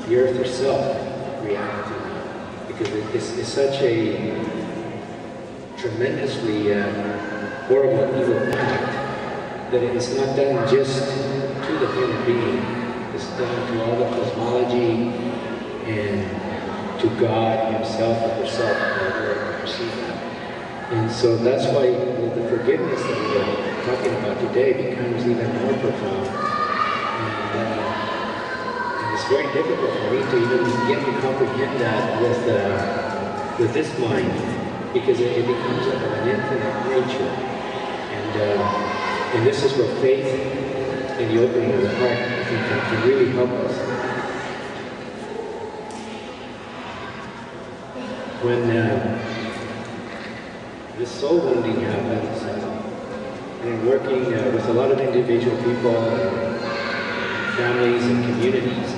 the earth herself react to that, because it's such a tremendously horrible, evil act that it's not done just to the human being, it's done to all the cosmology and to God Himself or herself, however you perceive that. And so that's why the forgiveness that we're talking about today becomes even more profound. And it's very difficult for me to even begin to comprehend that with this mind, because it becomes of an infinite nature. And this is where faith and the opening of the heart, I think, can really help us. When this soul wounding happens, and working with a lot of individual people, and families and communities,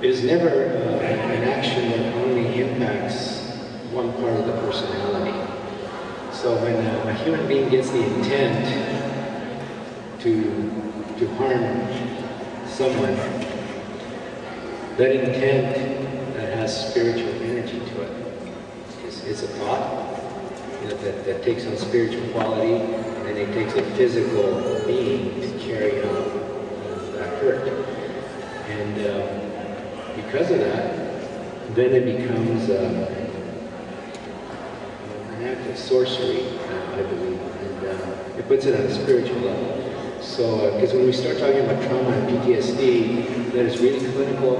it is never an action that only impacts one part of the personality. So when a human being gets the intent to harm someone, that intent has spiritual energy to it. It's a thought that takes on spiritual quality, and then it takes a physical being to carry out that hurt. And because of that, then it becomes an act of sorcery, I believe, and it puts it on a spiritual level. So, because when we start talking about trauma and PTSD, that is really clinical,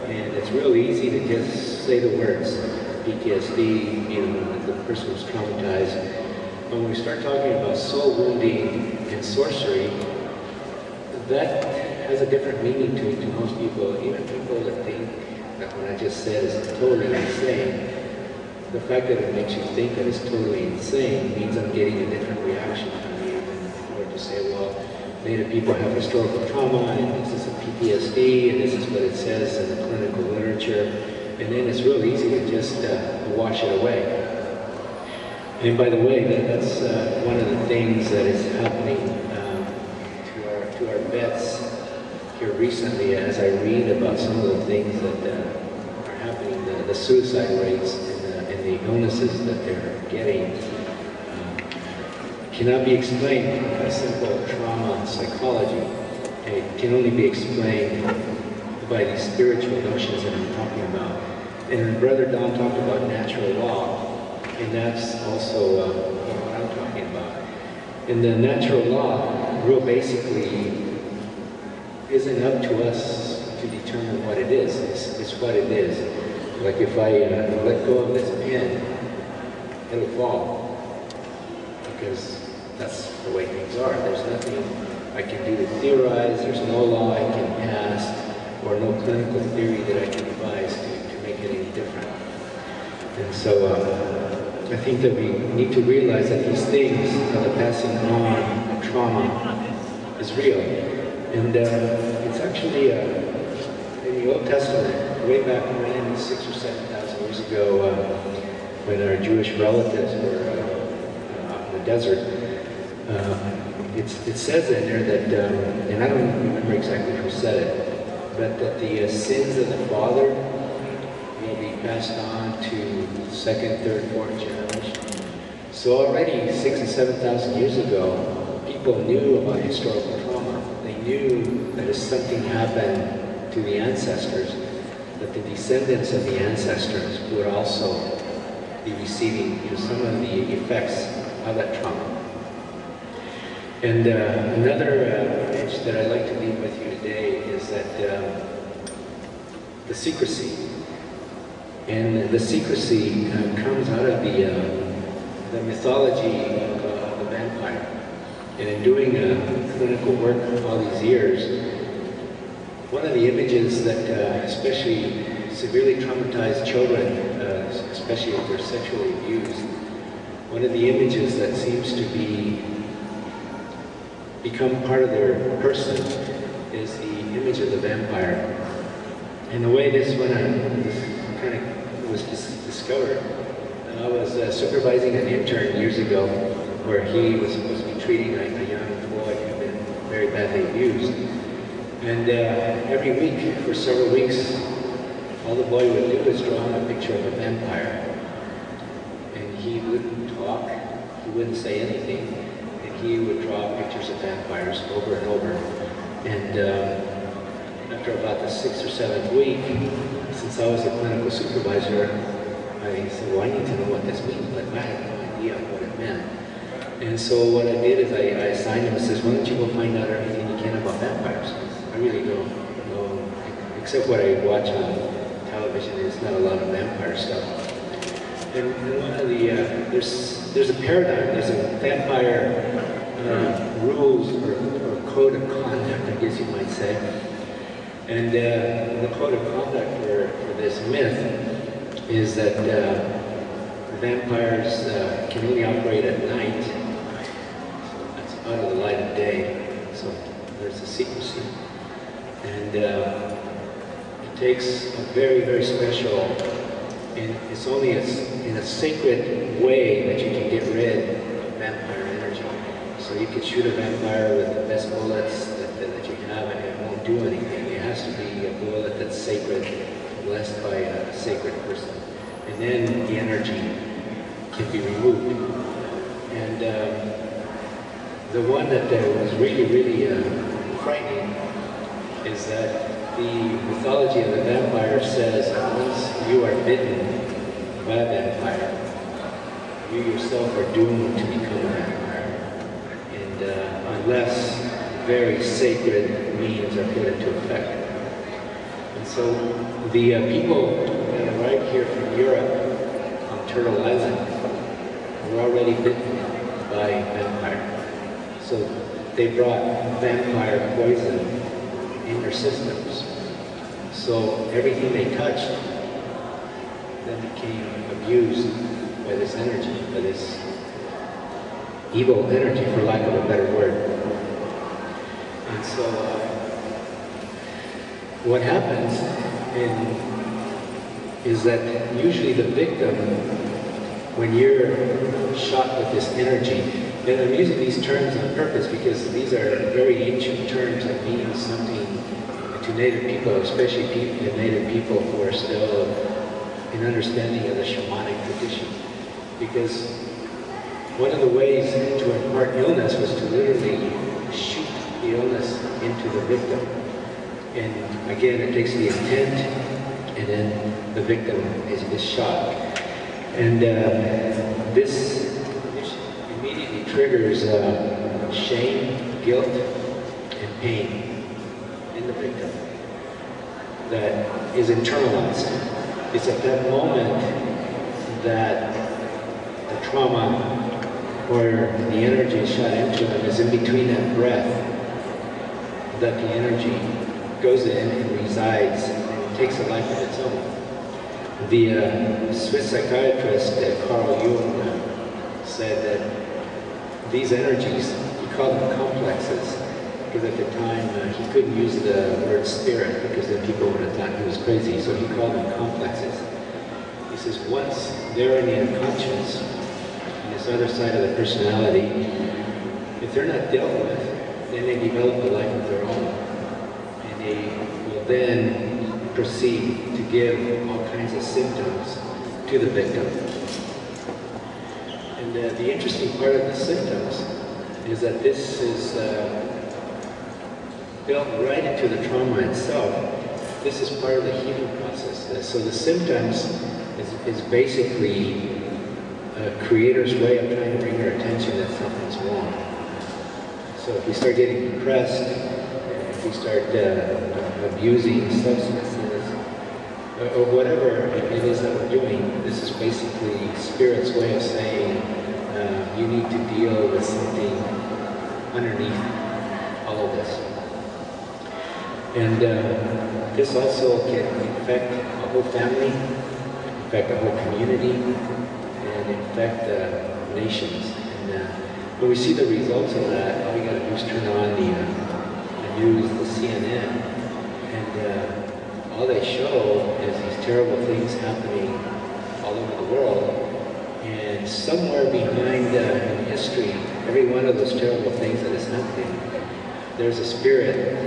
and it's real easy to just say the words PTSD, you know, the person was traumatized. When we start talking about soul wounding and sorcery, that has a different meaning to most people, even people that think that what I just said is totally insane. The fact that it makes you think that it's totally insane means I'm getting a different reaction from you than if I were to say, well, Native people have historical trauma, and this is a PTSD, and this is what it says in the clinical literature, and then it's real easy to just wash it away. And by the way, that's one of the things that is happening to our vets here recently, as I read about some of the things that are happening, the suicide rates and the illnesses that they're getting. Cannot be explained by simple trauma psychology. It can only be explained by these spiritual notions that I'm talking about. And Brother Don talked about natural law, and that's also what I'm talking about. And the natural law, real basically, isn't up to us to determine what it is. It's what it is. Like if I let go of this pen, it'll fall, because that's the way things are. There's nothing I can do to theorize, there's no law I can pass, or no clinical theory that I can devise to make it any different. And so I think that we need to realize that these things, the passing on of trauma, is real. And it's actually in the Old Testament, way back when, 6,000 or 7,000 years ago, when our Jewish relatives were out in the desert. It says in there that, and I don't remember exactly who said it, but that the sins of the father will be passed on to second, third, fourth generation. So already 6,000 and 7,000 years ago, people knew about historical trauma. They knew that if something happened to the ancestors, that the descendants of the ancestors would also be receiving some of the effects of that trauma. And another image that I'd like to leave with you today is that the secrecy. And the secrecy comes out of the mythology of the vampire. And in doing clinical work all these years, one of the images that especially severely traumatized children, especially if they're sexually abused, one of the images that seems to become part of their person is the image of the vampire. And the way this kind of was discovered, I was supervising an intern years ago where he was supposed to be treating a young boy who had been very badly abused. And every week, for several weeks, all the boy would do is draw him a picture of a vampire. And he wouldn't talk, he wouldn't say anything, and he would draw pictures of vampires over and over. And after about the 6th or 7th week, since I was a clinical supervisor, I said, well, I need to know what this means, but I had no idea what it meant. And so what I did is I assigned him and says, why don't you go find out everything you can about vampires? I really don't know, except what I watch on television, it's not a lot of vampire stuff. And one of the, there's a paradigm, there's a vampire rules or code of conduct, I guess you might say. And the code of conduct for this myth is that vampires can only operate at night. That's out of the light of day, so there's a secrecy. And it takes a very, very special, and it's only in a sacred way that you can get rid of vampire energy. So you could shoot a vampire with the best bullets that you have, and it won't do anything. It has to be a bullet that's sacred, blessed by a sacred person. And then the energy can be removed. And the one that was really, really frightening is that the mythology of the vampire says that once you are bitten by a vampire, you yourself are doomed to become a vampire. And unless very sacred means are put into effect. And so the people that arrived here from Europe on Turtle Island were already bitten by vampire. So they brought vampire poison in their systems. So everything they touched then became abused by this energy, by this evil energy, for lack of a better word. And so what happens is that usually the victim, when you're shot with this energy, and I'm using these terms on purpose because these are very ancient terms that mean something to Native people, especially Native people who are still in understanding of the shamanic tradition. Because one of the ways to impart illness was to literally shoot the illness into the victim. And again, it takes the intent, and then the victim is shot. And this immediately triggers shame, guilt, and pain in the victim that is internalized. It's at that moment that the trauma or the energy shot into them is in between that breath that the energy goes in and resides and takes a life of its own. The Swiss psychiatrist Carl Jung said that these energies, he called them complexes, because at the time he couldn't use the word spirit because then people would have thought he was crazy, so he called them complexes. He says once they're in the unconscious, on this other side of the personality, if they're not dealt with, then they develop a life of their own. And they will then proceed to give all kinds of symptoms to the victim. And the interesting part of the symptoms is that this is built right into the trauma itself. This is part of the healing process. So the symptoms is basically a creator's way of trying to bring our attention that something's wrong. So if we start getting depressed, if we start abusing substances, or whatever it is that we're doing, this is basically Spirit's way of saying you need to deal with something underneath all of this. And this also can affect a whole family, affect a whole community, and infect nations. And when we see the results of that, all we got to do is turn on the news, the CNN, and all they show is these terrible things happening all over the world. And somewhere behind in history, every one of those terrible things that is happening, there's a spirit